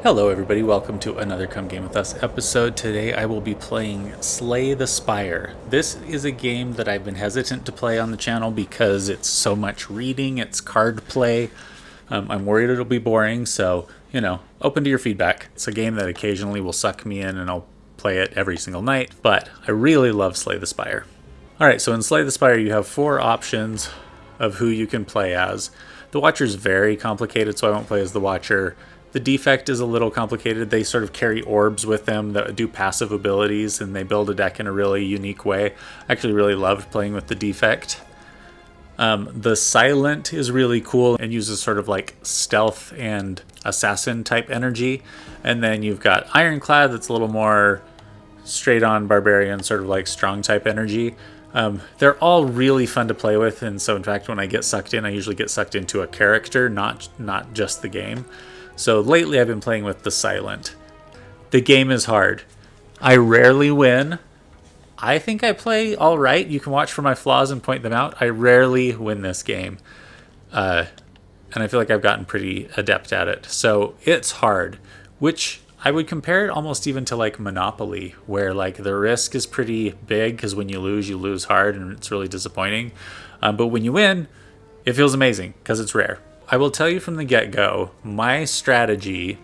Hello everybody, welcome to another Come Game With Us episode. Today I will be playing Slay the Spire. This is a game that I've been hesitant to play on the channel because it's so much reading, it's card play. I'm worried it'll be boring, so, open to your feedback. It's a game that occasionally will suck me in and I'll play it every single night, but I really love Slay the Spire. Alright, so in Slay the Spire you have 4 options of who you can play as. The Watcher's very complicated, so I won't play as the Watcher. The Defect is a little complicated. They sort of carry orbs with them that do passive abilities, and they build a deck in a really unique way. I actually really loved playing with the Defect. The Silent is really cool and uses sort of like stealth and assassin type energy. And then you've got Ironclad that's a little more straight on barbarian, sort of like strong type energy. They're all really fun to play with, and so in fact when I get sucked in, I usually get sucked into a character, not just the game. So lately I've been playing with the Silent. The game is hard. I rarely win. I think I play all right. You can watch for my flaws and point them out. I rarely win this game. And I feel like I've gotten pretty adept at it. So it's hard, which I would compare it almost even to like Monopoly, where like the risk is pretty big because when you lose hard and it's really disappointing. But when you win, it feels amazing because it's rare. I will tell you from the get-go, my strategy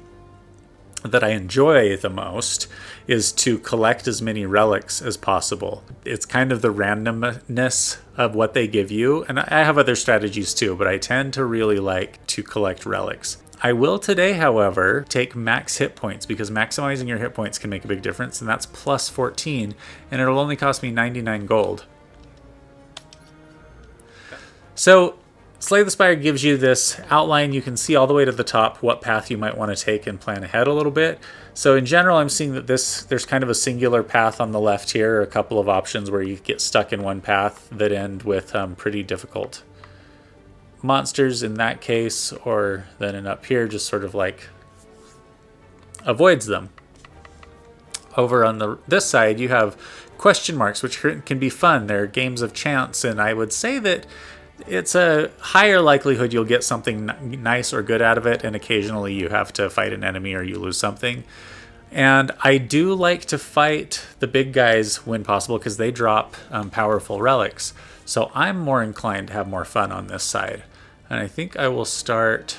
that I enjoy the most is to collect as many relics as possible. It's kind of the randomness of what they give you, and I have other strategies too, but I tend to really like to collect relics. I will today, however, take max hit points because maximizing your hit points can make a big difference, and that's plus 14, and it'll only cost me 99 gold. So Slay the Spire gives you this outline. You can see all the way to the top what path you might want to take and plan ahead a little bit. So in general, I'm seeing that there's kind of a singular path on the left here, a couple of options where you get stuck in one path that end with pretty difficult monsters in that case, or then up here just sort of like avoids them. Over on this side, you have question marks, which can be fun. They're games of chance, and I would say that it's a higher likelihood you'll get something nice or good out of it, and occasionally you have to fight an enemy or you lose something. And I do like to fight the big guys when possible because they drop powerful relics. So I'm more inclined to have more fun on this side. And I think I'll start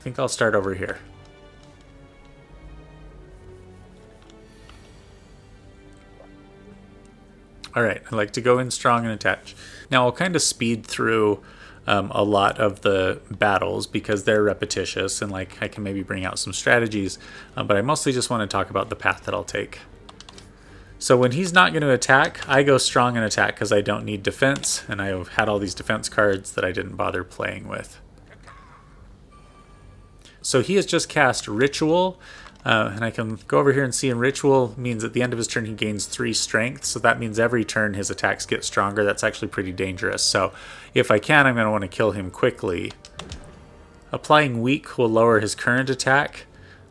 over here. Alright, I like to go in strong and attach. Now I'll kind of speed through a lot of the battles because they're repetitious and like I can maybe bring out some strategies, but I mostly just want to talk about the path that I'll take. So when he's not going to attack, I go strong and attack because I don't need defense, and I've had all these defense cards that I didn't bother playing with. So he has just cast Ritual, and I can go over here and see in Ritual means at the end of his turn he gains 3 strength, so that means every turn his attacks get stronger. That's actually pretty dangerous, so if I can, I'm going to want to kill him quickly. Applying Weak will lower his current attack.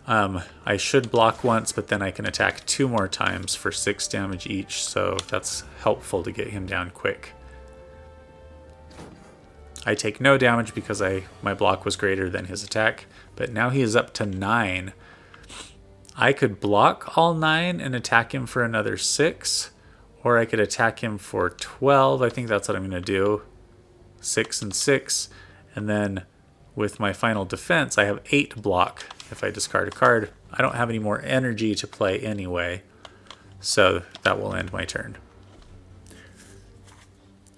I should block once, but then I can attack 2 more times for 6 damage each, so that's helpful to get him down quick. I take no damage because my block was greater than his attack, but now he is up to 9. I could block all 9 and attack him for another 6, or I could attack him for 12. I think that's what I'm going to do. 6 and 6, and then with my final defense, I have 8 block if I discard a card. I don't have any more energy to play anyway, so that will end my turn.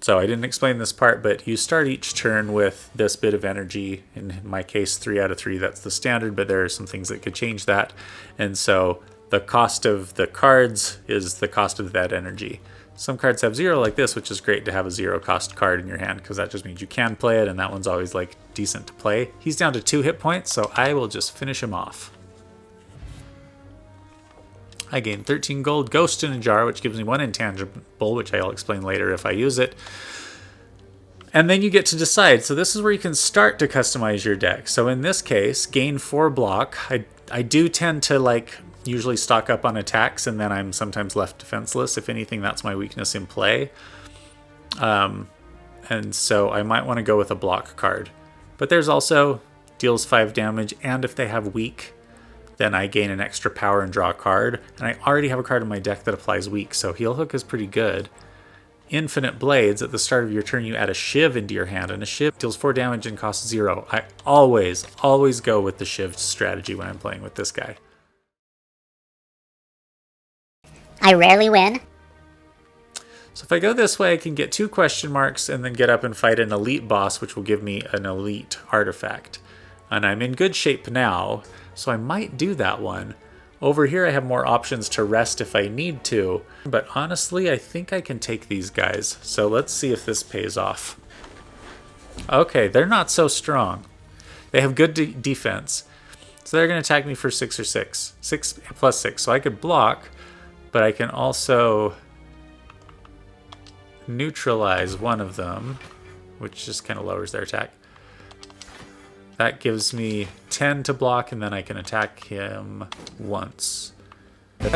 So I didn't explain this part, but you start each turn with this bit of energy. In my case, 3 out of 3, that's the standard, but there are some things that could change that. And so the cost of the cards is the cost of that energy. Some cards have 0 like this, which is great to have a 0 cost card in your hand because that just means you can play it, and that one's always like decent to play. He's down to 2 hit points, so I will just finish him off. I gain 13 gold, Ghost in a Jar, which gives me 1 intangible, which I'll explain later if I use it. And then you get to decide. So this is where you can start to customize your deck. So in this case, gain 4 block. I do tend to usually stock up on attacks, and then I'm sometimes left defenseless. If anything, that's my weakness in play. And so I might want to go with a block card. But there's also deals 5 damage, and if they have weak, then I gain an extra power and draw a card. And I already have a card in my deck that applies weak, so Heel Hook is pretty good. Infinite Blades, at the start of your turn, you add a Shiv into your hand, and a Shiv deals 4 damage and costs 0. I always go with the Shiv strategy when I'm playing with this guy. I rarely win. So if I go this way, I can get 2 question marks and then get up and fight an elite boss, which will give me an elite artifact. And I'm in good shape now, so I might do that one. Over here I have more options to rest if I need to, but honestly I think I can take these guys. So let's see if this pays off. Okay, they're not so strong. They have good defense. So they're going to attack me for 6 or 6. 6 plus 6. So I could block, but I can also neutralize one of them, which just kind of lowers their attack. That gives me 10 to block, and then I can attack him once. But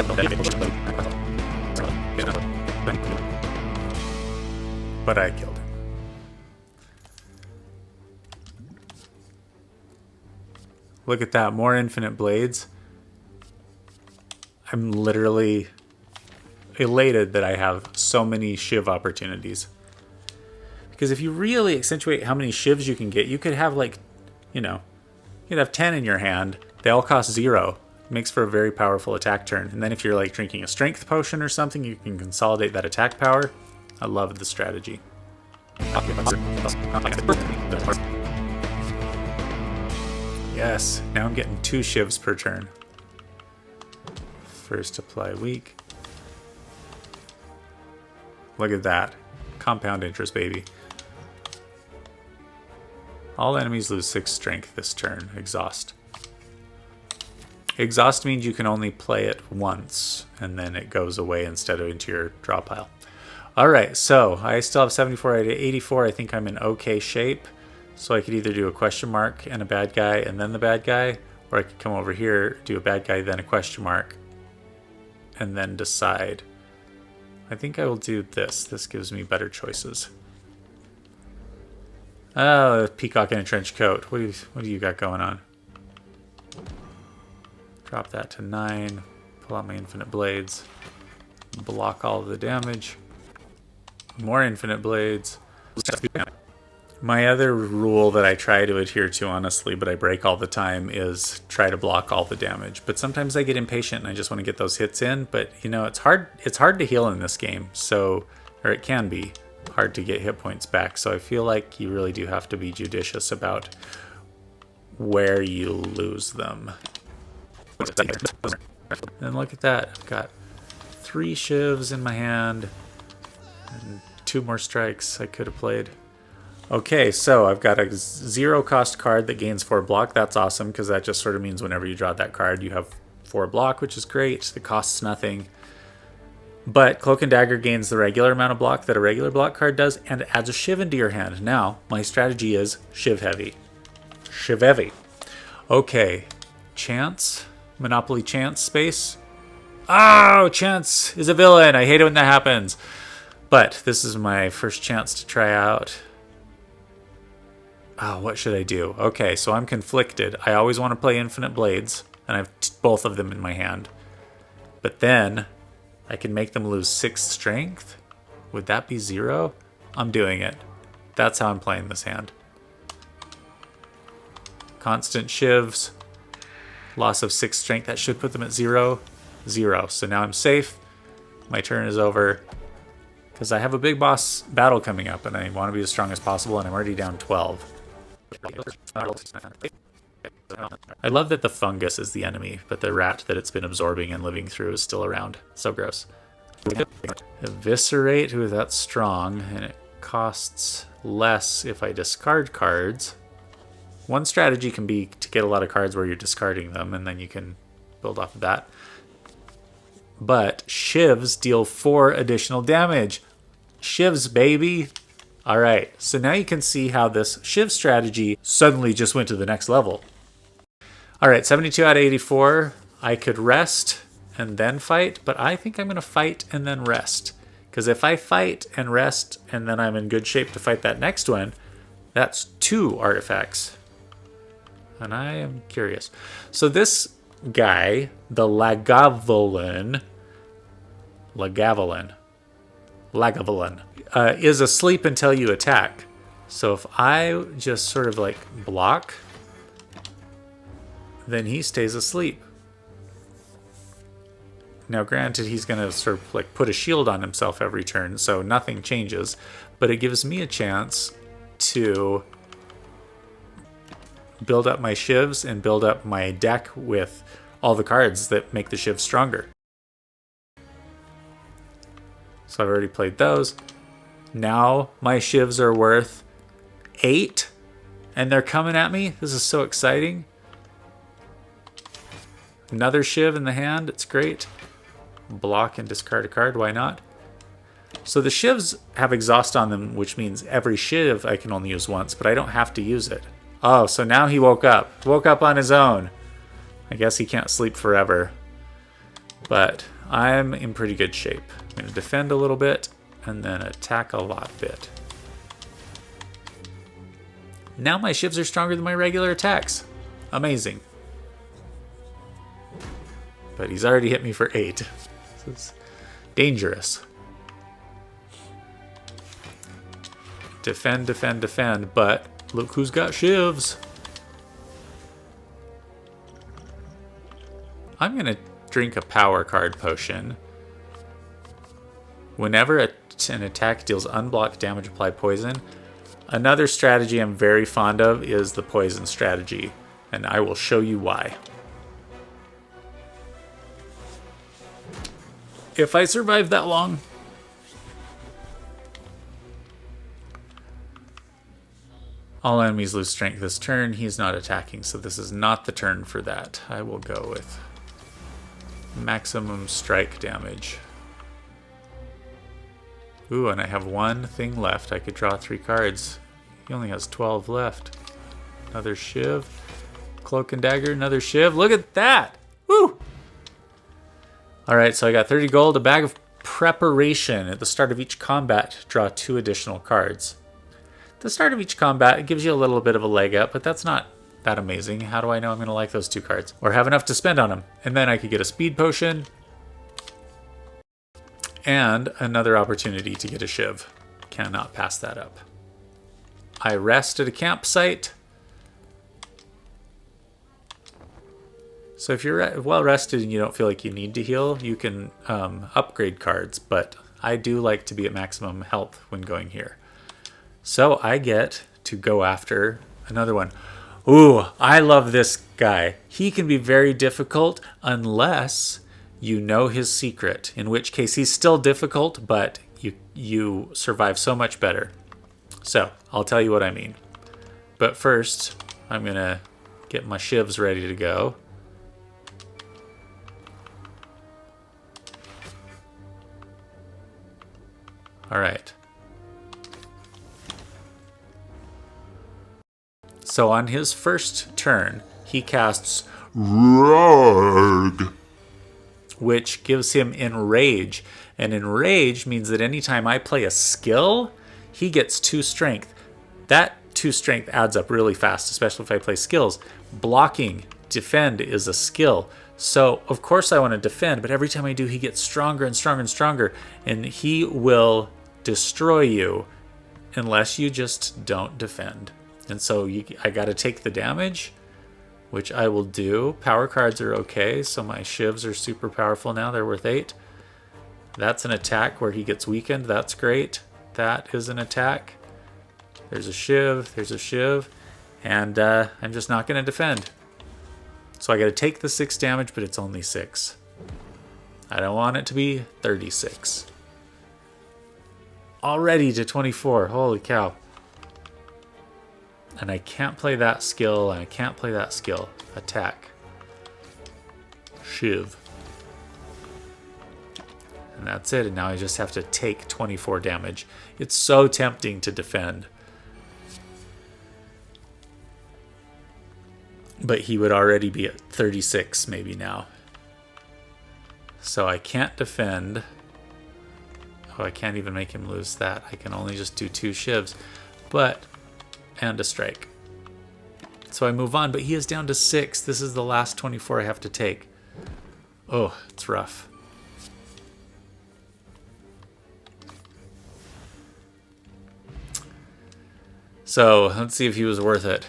I killed him. Look at that, more infinite blades. I'm literally elated that I have so many Shiv opportunities. Because if you really accentuate how many Shivs you can get, you could have like, you know, you'd have 10 in your hand. They all cost 0. Makes for a very powerful attack turn. And then if you're like drinking a strength potion or something, you can consolidate that attack power. I love the strategy. Yes, now I'm getting 2 Shivs per turn. First apply weak. Look at that. Compound interest, baby. All enemies lose 6 strength this turn. Exhaust. Exhaust means you can only play it once, and then it goes away instead of into your draw pile. Alright, so I still have 74 out of 84. I think I'm in okay shape. So I could either do a question mark and a bad guy and then the bad guy, or I could come over here, do a bad guy, then a question mark, and then decide. I think I will do this. This gives me better choices. Oh, peacock in a trench coat. What do you got going on? Drop that to 9. Pull out my infinite blades. Block all of the damage. More infinite blades. My other rule that I try to adhere to, honestly, but I break all the time, is try to block all the damage. But sometimes I get impatient and I just want to get those hits in. But, you know, it's hard to heal in this game. So, or it can be hard to get hit points back. So I feel like you really do have to be judicious about where you lose them. And look at that. I've got 3 shivs in my hand and 2 more strikes I could have played. Okay, so I've got a 0 cost card that gains 4 block. That's awesome, because that just sort of means whenever you draw that card, you have 4 block, which is great. The costs nothing. But Cloak and Dagger gains the regular amount of block that a regular block card does, and adds a Shiv into your hand. Now, my strategy is Shiv heavy. Shiv heavy. Okay, Chance. Monopoly Chance space. Oh, Chance is a villain. I hate it when that happens. But this is my first chance to try out. Oh, what should I do? Okay, so I'm conflicted. I always want to play Infinite Blades, and I have both of them in my hand. But then I can make them lose 6 strength. Would that be 0? I'm doing it. That's how I'm playing this hand. Constant shivs. Loss of 6 strength. That should put them at 0. 0. So now I'm safe. My turn is over. Because I have a big boss battle coming up, and I want to be as strong as possible, and I'm already down 12. I love that the fungus is the enemy, but the rat that it's been absorbing and living through is still around. So gross. Eviscerate. Ooh, that's strong, and it costs less if I discard cards. One strategy can be to get a lot of cards where you're discarding them, and then you can build off of that. But shivs deal 4 additional damage. Shivs, baby. All right, so now you can see how this Shiv strategy suddenly just went to the next level. All right, 72 out of 84. I could rest and then fight, but I think I'm going to fight and then rest. Because if I fight and rest and then I'm in good shape to fight that next one, that's 2 artifacts. And I am curious. So this guy, the Lagavelin, is asleep until you attack. So if I just sort of like block, then he stays asleep. Now, granted, he's going to sort of like put a shield on himself every turn, so nothing changes. But it gives me a chance to build up my shivs and build up my deck with all the cards that make the shivs stronger. So I've already played those. Now my shivs are worth 8, and they're coming at me. This is so exciting. Another shiv in the hand. It's great. Block and discard a card. Why not? So the shivs have exhaust on them, which means every shiv I can only use once, but I don't have to use it. Oh, so now he woke up. Woke up on his own. I guess he can't sleep forever. But I'm in pretty good shape. I'm going to defend a little bit and then attack a lot bit. Now my shivs are stronger than my regular attacks. Amazing. But he's already hit me for 8. This is dangerous. Defend, defend, defend, but look who's got shivs. I'm going to drink a power card potion. Whenever an attack deals unblocked damage, apply poison. Another strategy I'm very fond of is the poison strategy, and I will show you why. If I survive that long. All enemies lose strength this turn. He's not attacking, so this is not the turn for that. I will go with maximum strike damage. Ooh, and I have one thing left. I could draw 3 cards. He only has 12 left. Another shiv. Cloak and dagger, another shiv. Look at that! Woo! Alright, so I got 30 gold, a bag of preparation. At the start of each combat, draw 2 additional cards. At the start of each combat, it gives you a little bit of a leg up, but that's not that amazing. How do I know I'm going to like those 2 cards? Or have enough to spend on them? And then I could get a speed potion and another opportunity to get a shiv. Cannot pass that up. I rest at a campsite. So if you're well rested and you don't feel like you need to heal, you can upgrade cards, but I do like to be at maximum health when going here. So I get to go after another one. Ooh, I love this guy. He can be very difficult unless you know his secret, in which case he's still difficult, but you survive so much better. So I'll tell you what I mean. But first, I'm going to get my shivs ready to go. All right. So on his first turn, he casts Rogue, which gives him Enrage. And Enrage means that anytime I play a skill, he gets 2 strength. That 2 strength adds up really fast, especially if I play skills. Blocking, defend is a skill. So, of course I want to defend, but every time I do, he gets stronger and stronger and stronger. And he will destroy you unless you just don't defend. And so I got to take the damage, which I will do. Power cards are okay, so my shivs are super powerful now. They're worth 8. That's an attack where he gets weakened. That's great. That is an attack. There's a shiv. There's a shiv. And I'm just not going to defend. So I got to take the 6 damage, but it's only 6. I don't want it to be 36. Already to 24. Holy cow. And I can't play that skill, and I can't play that skill. Attack. Shiv. And that's it, and now I just have to take 24 damage. It's so tempting to defend. But he would already be at 36 maybe now. So I can't defend. Oh, I can't even make him lose that. I can only just do 2 shivs. And a strike. So I move on, but he is down to 6. This is the last 24 I have to take. Oh, it's rough. So let's see if he was worth it.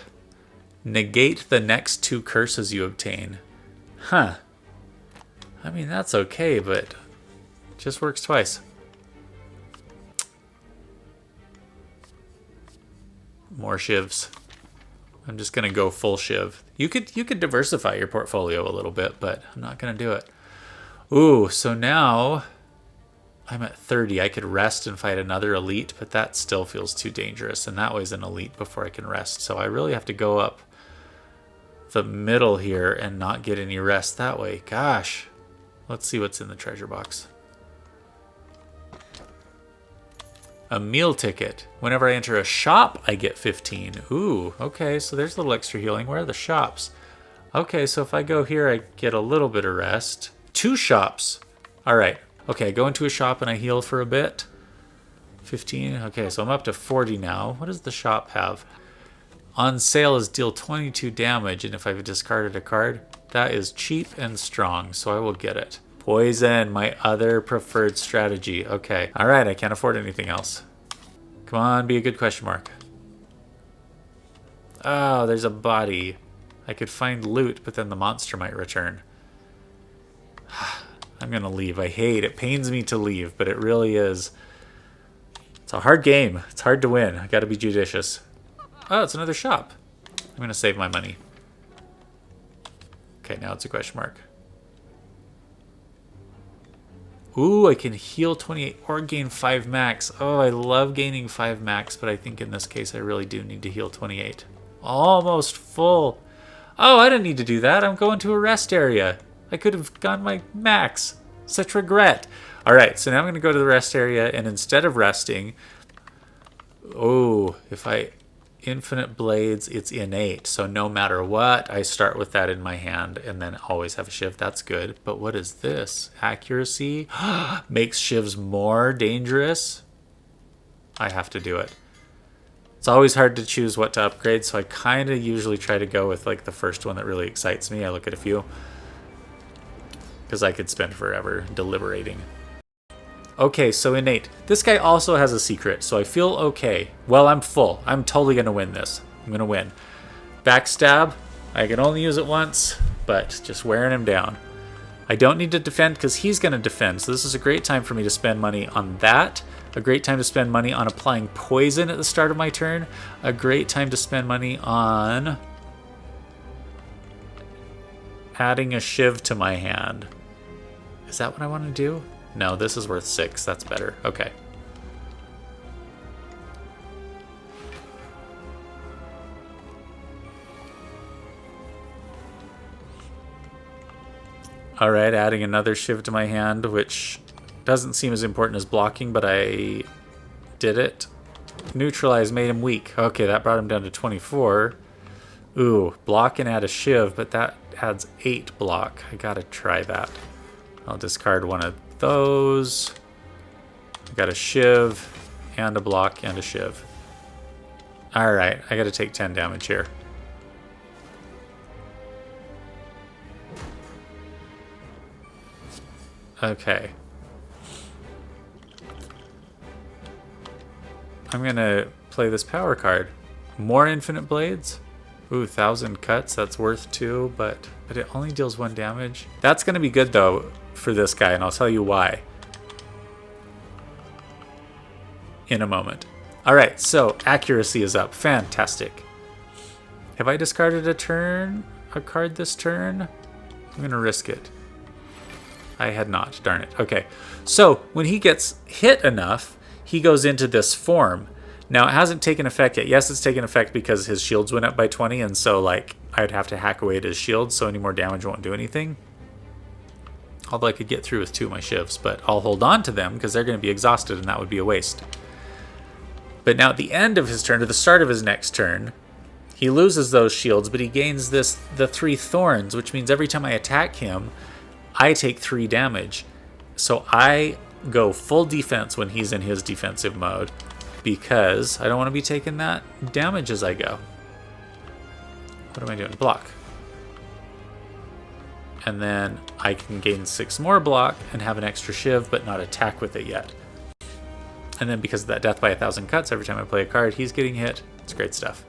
Negate the next 2 curses you obtain. Huh. I mean, that's okay, but it just works twice. More shivs. I'm just gonna go full shiv. You could diversify your portfolio a little bit, but I'm not gonna do it. Ooh, so now I'm at 30. I could rest and fight another elite, but that still feels too dangerous. And that way's an elite before I can rest. So I really have to go up the middle here and not get any rest that way. Gosh. Let's see what's in the treasure box. A meal ticket. Whenever I enter a shop, I get 15. Ooh, okay, so there's a little extra healing. Where are the shops? Okay, so if I go here, I get a little bit of rest. 2 shops. All right. Okay, I go into a shop and I heal for a bit. 15. Okay, so I'm up to 40 now. What does the shop have? On sale is deal 22 damage, and if I've discarded a card, that is cheap and strong, so I will get it. Poison, my other preferred strategy. Okay. All right, I can't afford anything else. Come on, be a good question mark. Oh, there's a body. I could find loot, but then the monster might return. I'm going to leave. I hate it. Pains me to leave, but it really is. It's a hard game. It's hard to win. I got to be judicious. Oh, it's another shop. I'm going to save my money. Okay, now it's a question mark. Ooh, I can heal 28 or gain 5 max. Oh, I love gaining 5 max, but I think in this case I really do need to heal 28. Almost full. Oh, I didn't need to do that. I'm going to a rest area. I could have gone my max. Such regret. All right, so now I'm going to go to the rest area, and instead of resting, oh, if I infinite blades, it's innate. So no matter what, I start with that in my hand and then always have a shiv. That's good. But what is this? Accuracy makes shivs more dangerous. I have to do it. It's always hard to choose what to upgrade, so I kind of usually try to go with like the first one that really excites me. I look at a few because I could spend forever deliberating. Okay, so innate. This guy also has a secret, so I feel okay. Well, I'm full. I'm totally going to win this. I'm going to win. Backstab. I can only use it once, but just wearing him down. I don't need to defend because he's going to defend, so this is a great time for me to spend money on that. A great time to spend money on applying poison at the start of my turn. A great time to spend money on adding a shiv to my hand. Is that what I want to do? No, this is worth 6. That's better. Okay. All right, adding another shiv to my hand, which doesn't seem as important as blocking, but I did it. Neutralize made him weak. Okay, that brought him down to 24. Ooh, block and add a shiv, but that adds 8 block. I gotta try that. I'll discard one of those. I got a shiv and a block and a shiv. All right, I got to take 10 damage here. Okay. I'm going to play this power card. More infinite blades. Ooh, 1,000 cuts. That's worth 2, but it only deals 1 damage. That's going to be good, though, for this guy, and I'll tell you why in a moment. All right, so accuracy is up. Fantastic. Have I discarded a card this turn? I'm going to risk it. I had not. Darn it. Okay, so when he gets hit enough, he goes into this form. Now, it hasn't taken effect yet. Yes, it's taken effect because his shields went up by 20, and so, like, I'd have to hack away at his shields, so any more damage won't do anything. Although I could get through with 2 of my shivs, but I'll hold on to them because they're going to be exhausted, and that would be a waste. But now at the end of his turn, or the start of his next turn, he loses those shields, but he gains the 3 thorns, which means every time I attack him, I take 3 damage. So I go full defense when he's in his defensive mode, because I don't want to be taking that damage as I go. What am I doing? Block. And then I can gain 6 more block and have an extra shiv, but not attack with it yet. And then because of that death by 1,000 cuts, every time I play a card, he's getting hit. It's great stuff.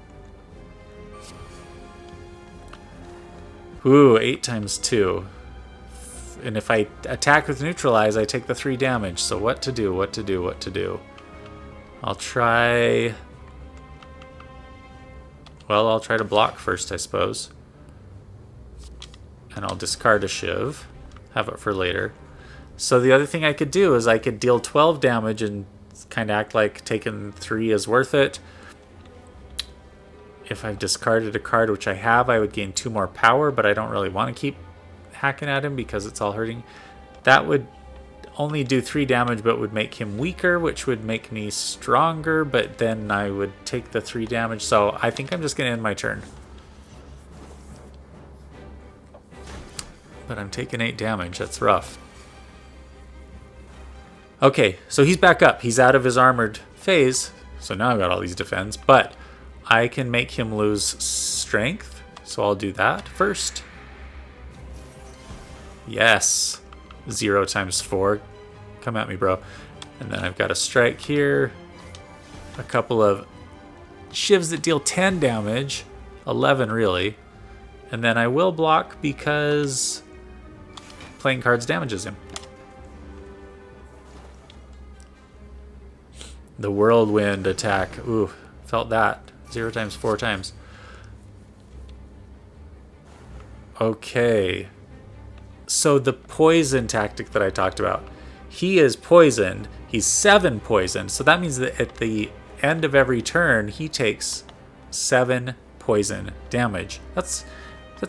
Ooh, 8 times 2. And if I attack with neutralize, I take the 3 damage. So what to do, what to do, what to do? I'll try... Well, I'll try to block first, I suppose. And I'll discard a shiv. Have it for later. So the other thing I could do is I could deal 12 damage and kind of act like taking 3 is worth it. If I've discarded a card, which I have, I would gain 2 more power, but I don't really want to keep hacking at him because it's all hurting. That would only do 3 damage, but would make him weaker, which would make me stronger, but then I would take the 3 damage. So I think I'm just going to end my turn. But I'm taking 8 damage. That's rough. Okay, so he's back up. He's out of his armored phase. So now I've got all these defense, but I can make him lose strength. So I'll do that first. Yes. 0 times 4. Come at me, bro. And then I've got a strike here. A couple of shivs that deal 10 damage. 11, really. And then I will block because playing cards damages him. The whirlwind attack. Ooh, felt that. 0 times 4 times. Okay. So the poison tactic that I talked about. He is poisoned. He's 7 poisoned. So that means that at the end of every turn, he takes 7 poison damage. That's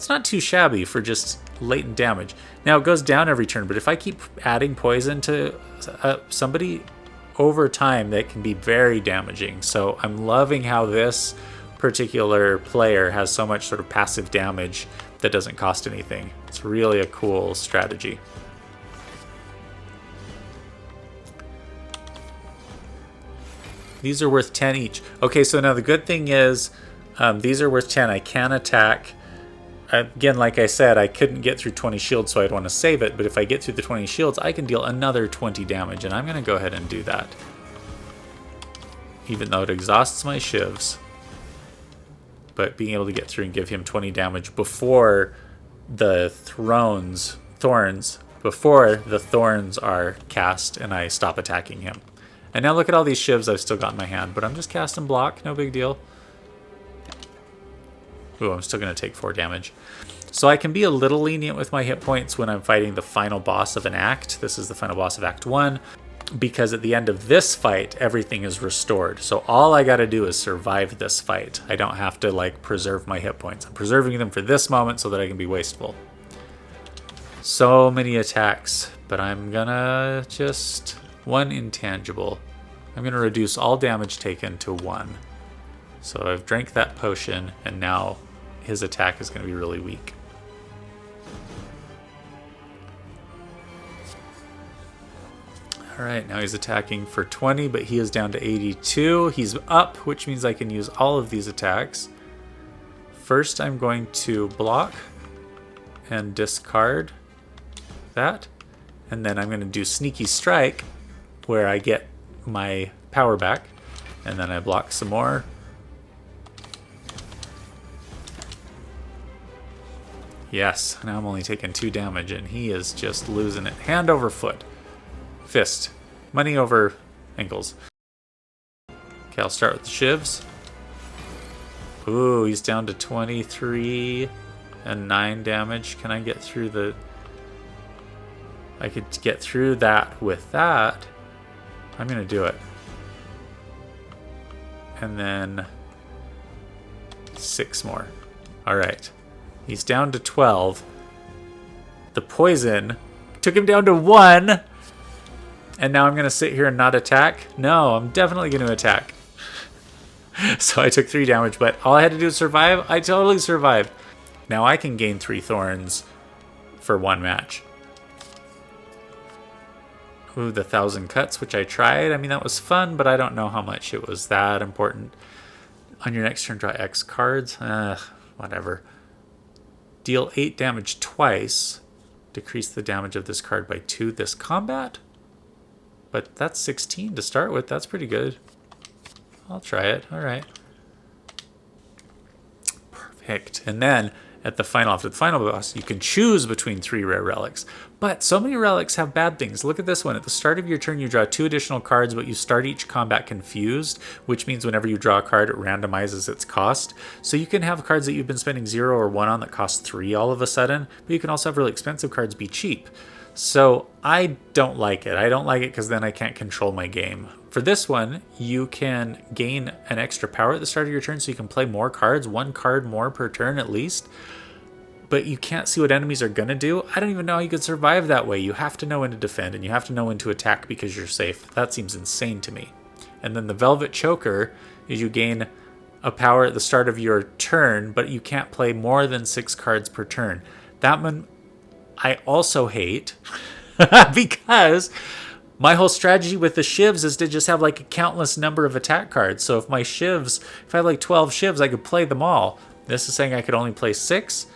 not too shabby for just latent damage. Now it goes down every turn, but if I keep adding poison to somebody over time, that can be very damaging. So I'm loving how this particular player has so much sort of passive damage that doesn't cost anything. It's really a cool strategy. These are worth 10 each. Okay, so now the good thing is these are worth 10. I can attack. Again, like I said, I couldn't get through 20 shields, so I'd want to save it. But if I get through the 20 shields, I can deal another 20 damage, and I'm going to go ahead and do that. Even though it exhausts my shivs. But being able to get through and give him 20 damage before the thorns are cast and I stop attacking him. And now look at all these shivs I've still got in my hand, but I'm just casting block, no big deal. Ooh, I'm still going to take 4 damage. So I can be a little lenient with my hit points when I'm fighting the final boss of an act. This is the final boss of Act 1. Because at the end of this fight, everything is restored. So all I got to do is survive this fight. I don't have to, like, preserve my hit points. I'm preserving them for this moment so that I can be wasteful. So many attacks. But I'm going to just... one intangible. I'm going to reduce all damage taken to 1. So I've drank that potion, and now his attack is going to be really weak. Alright, now he's attacking for 20, but he is down to 82. He's up, which means I can use all of these attacks. First, I'm going to block and discard that. And then I'm going to do Sneaky Strike, where I get my power back. And then I block some more. Yes, now I'm only taking 2 damage, and he is just losing it. Hand over foot. Fist. Money over ankles. Okay, I'll start with the shivs. Ooh, he's down to 23 and 9 damage. Can I get through the... I could get through that with that. I'm going to do it. And then 6 more. Alright. He's down to 12. The poison took him down to 1. And now I'm going to sit here and not attack? No, I'm definitely going to attack. So I took 3 damage, but all I had to do was survive. I totally survived. Now I can gain 3 thorns for 1 match. Ooh, the 1,000 cuts, which I tried. I mean, that was fun, but I don't know how much it was that important. On your next turn, draw X cards. whatever. Deal 8 damage twice. Decrease the damage of this card by 2 this combat. But that's 16 to start with. That's pretty good. I'll try it. All right. Perfect. And then at the final, after the final boss, you can choose between 3 rare relics. But so many relics have bad things. Look at this one. At the start of your turn, you draw 2 additional cards, but you start each combat confused, which means whenever you draw a card, it randomizes its cost. So you can have cards that you've been spending 0 or 1 on that cost 3 all of a sudden, but you can also have really expensive cards be cheap. So I don't like it. I don't like it because then I can't control my game. For this one, you can gain an extra power at the start of your turn, so you can play more cards, 1 card more per turn at least. But you can't see what enemies are going to do. I don't even know how you could survive that way. You have to know when to defend, and you have to know when to attack because you're safe. That seems insane to me. And then the Velvet Choker is you gain a power at the start of your turn, but you can't play more than 6 cards per turn. That one I also hate because my whole strategy with the shivs is to just have like a countless number of attack cards. So if I have like 12 shivs, I could play them all. This is saying I could only play 6.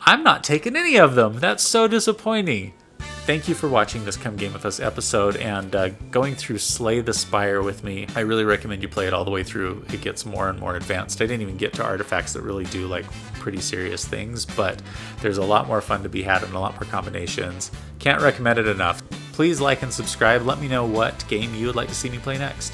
I'm not taking any of them. That's so disappointing. Thank you for watching this Come Game With Us episode and going through Slay the Spire with me. I really recommend you play it all the way through. It gets more and more advanced. I didn't even get to artifacts that really do like pretty serious things, but there's a lot more fun to be had and a lot more combinations. Can't recommend it enough. Please like and subscribe. Let me know what game you would like to see me play next.